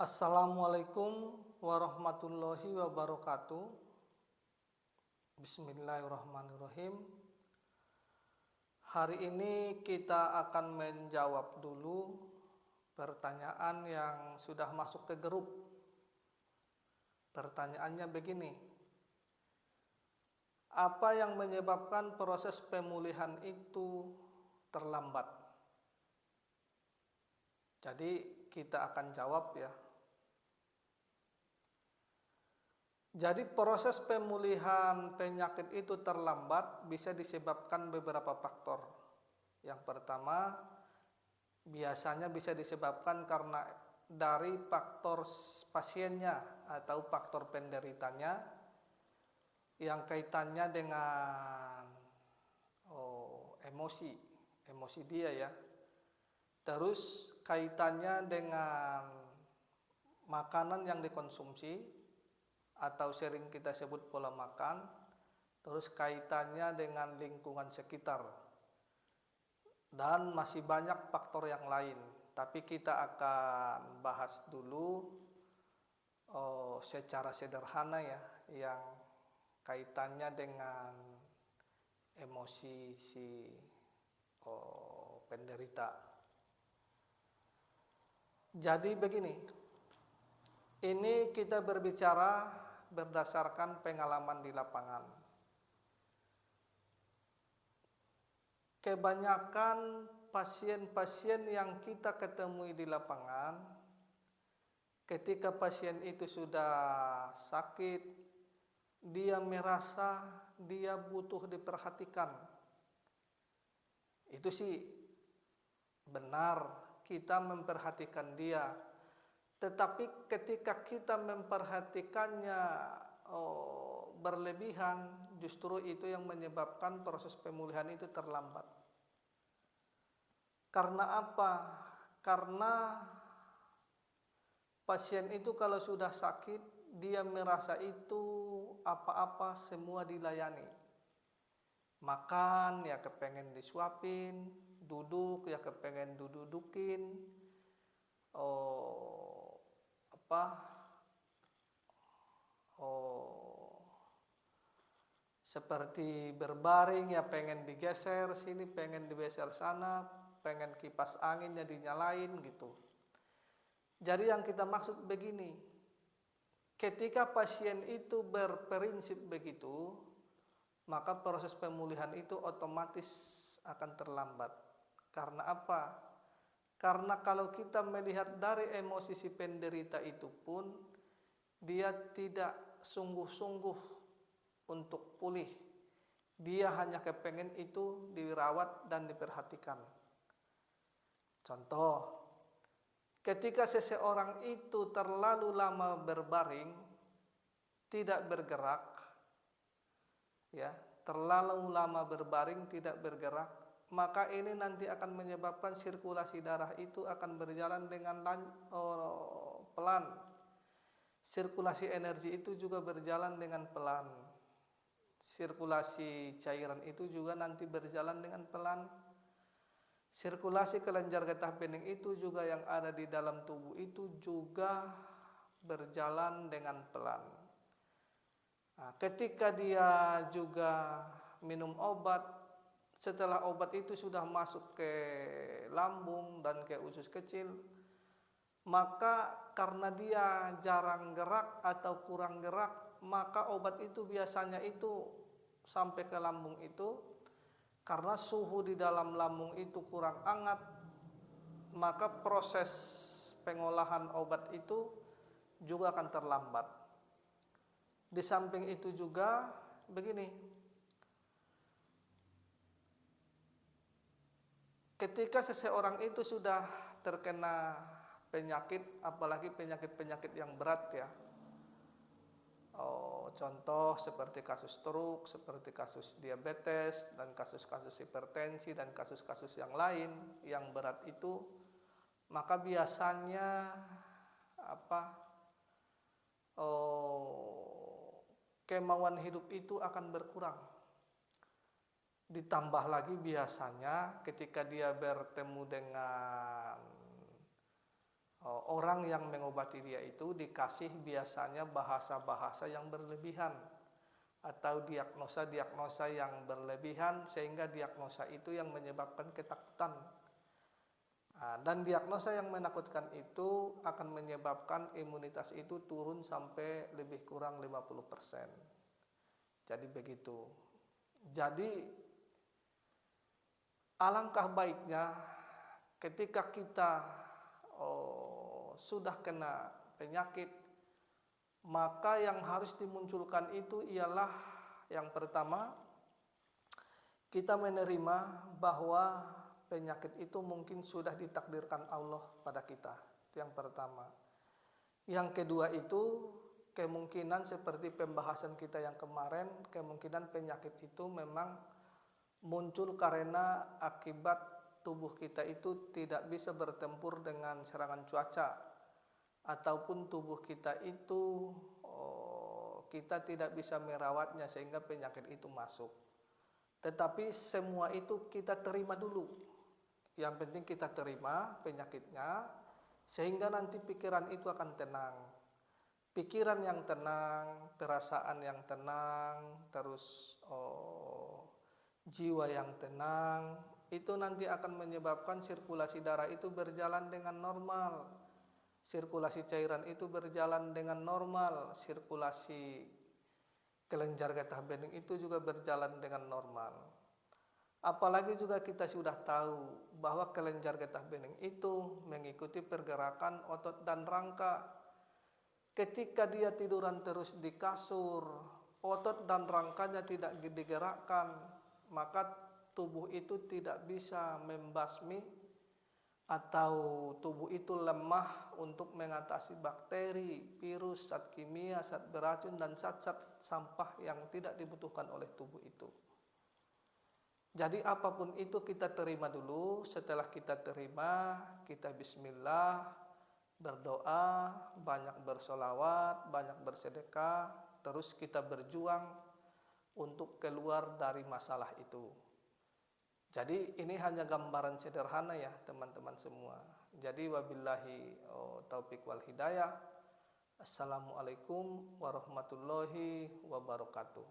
Assalamualaikum warahmatullahi wabarakatuh. Bismillahirrahmanirrahim. Hari ini kita akan menjawab dulu pertanyaan yang sudah masuk ke grup. Pertanyaannya begini: apa yang menyebabkan proses pemulihan itu terlambat? Jadi kita akan jawab ya. Jadi proses pemulihan penyakit itu terlambat bisa disebabkan beberapa faktor. Yang pertama, biasanya bisa disebabkan karena dari faktor pasiennya atau faktor penderitanya yang kaitannya dengan emosi dia ya. Terus kaitannya dengan makanan yang dikonsumsi atau sering kita sebut pola makan, terus kaitannya dengan lingkungan sekitar, dan masih banyak faktor yang lain. Tapi kita akan bahas dulu secara sederhana ya, yang kaitannya dengan emosi si penderita. Jadi begini, ini kita berbicara berdasarkan pengalaman di lapangan. Kebanyakan pasien-pasien yang kita ketemui di lapangan, ketika pasien itu sudah sakit, dia merasa dia butuh diperhatikan. Itu sih benar, kita memperhatikan dia. Tetapi ketika kita memperhatikannya berlebihan, justru itu yang menyebabkan proses pemulihan itu terlambat. Karena apa? Karena pasien itu kalau sudah sakit, dia merasa itu apa-apa semua dilayani. Makan ya kepengen disuapin, duduk ya kepengen dudukin, seperti berbaring ya pengen digeser sini, pengen digeser sana, pengen kipas anginnya dinyalain gitu. Jadi yang kita maksud begini, ketika pasien itu berprinsip begitu, maka proses pemulihan itu otomatis akan terlambat. Karena apa? Karena kalau kita melihat dari emosi si penderita itu pun, dia tidak sungguh-sungguh untuk pulih. Dia hanya kepengen itu dirawat dan diperhatikan. Contoh, ketika seseorang itu terlalu lama berbaring, tidak bergerak, ya, terlalu lama berbaring tidak bergerak, maka ini nanti akan menyebabkan sirkulasi darah itu akan berjalan dengan pelan. Sirkulasi energi itu juga berjalan dengan pelan. Sirkulasi cairan itu juga nanti berjalan dengan pelan. Sirkulasi kelenjar getah bening itu juga yang ada di dalam tubuh itu juga berjalan dengan pelan. Nah, ketika dia juga minum obat, setelah obat itu sudah masuk ke lambung dan ke usus kecil, maka karena dia jarang gerak atau kurang gerak, maka obat itu biasanya itu sampai ke lambung itu, karena suhu di dalam lambung itu kurang hangat, maka proses pengolahan obat itu juga akan terlambat. Di samping itu juga begini, ketika seseorang itu sudah terkena penyakit, apalagi penyakit-penyakit yang berat ya, contoh seperti kasus stroke, seperti kasus diabetes, dan kasus-kasus hipertensi, dan kasus-kasus yang lain yang berat itu, maka biasanya kemauan hidup itu akan berkurang. Ditambah lagi biasanya ketika dia bertemu dengan orang yang mengobati dia itu dikasih biasanya bahasa-bahasa yang berlebihan atau diagnosa-diagnosa yang berlebihan sehingga diagnosa itu yang menyebabkan ketakutan. Dan diagnosa yang menakutkan itu akan menyebabkan imunitas itu turun sampai lebih kurang 50%. Jadi begitu. Jadi alangkah baiknya ketika kita sudah kena penyakit, maka yang harus dimunculkan itu ialah yang pertama, kita menerima bahwa penyakit itu mungkin sudah ditakdirkan Allah pada kita. Itu yang pertama. Yang kedua itu kemungkinan seperti pembahasan kita yang kemarin, kemungkinan penyakit itu memang muncul karena akibat tubuh kita itu tidak bisa bertempur dengan serangan cuaca, ataupun tubuh kita itu kita tidak bisa merawatnya sehingga penyakit itu masuk. Tetapi semua itu kita terima dulu. Yang penting kita terima penyakitnya sehingga nanti pikiran itu akan tenang. Pikiran yang tenang, perasaan yang tenang, terus jiwa yang tenang, itu nanti akan menyebabkan sirkulasi darah itu berjalan dengan normal. Sirkulasi cairan itu berjalan dengan normal, sirkulasi kelenjar getah bening itu juga berjalan dengan normal. Apalagi juga kita sudah tahu bahwa kelenjar getah bening itu mengikuti pergerakan otot dan rangka. Ketika dia tiduran terus di kasur, otot dan rangkanya tidak digerakkan, maka tubuh itu tidak bisa membasmi atau tubuh itu lemah untuk mengatasi bakteri, virus, zat kimia, zat beracun, dan zat-zat sampah yang tidak dibutuhkan oleh tubuh itu. Jadi apapun itu kita terima dulu. Setelah kita terima, kita bismillah, berdoa, banyak bersolawat, banyak bersedekah, terus kita berjuang untuk keluar dari masalah itu. Jadi ini hanya gambaran sederhana ya teman-teman semua. Jadi wabillahi taufik wal hidayah. Assalamualaikum warahmatullahi wabarakatuh.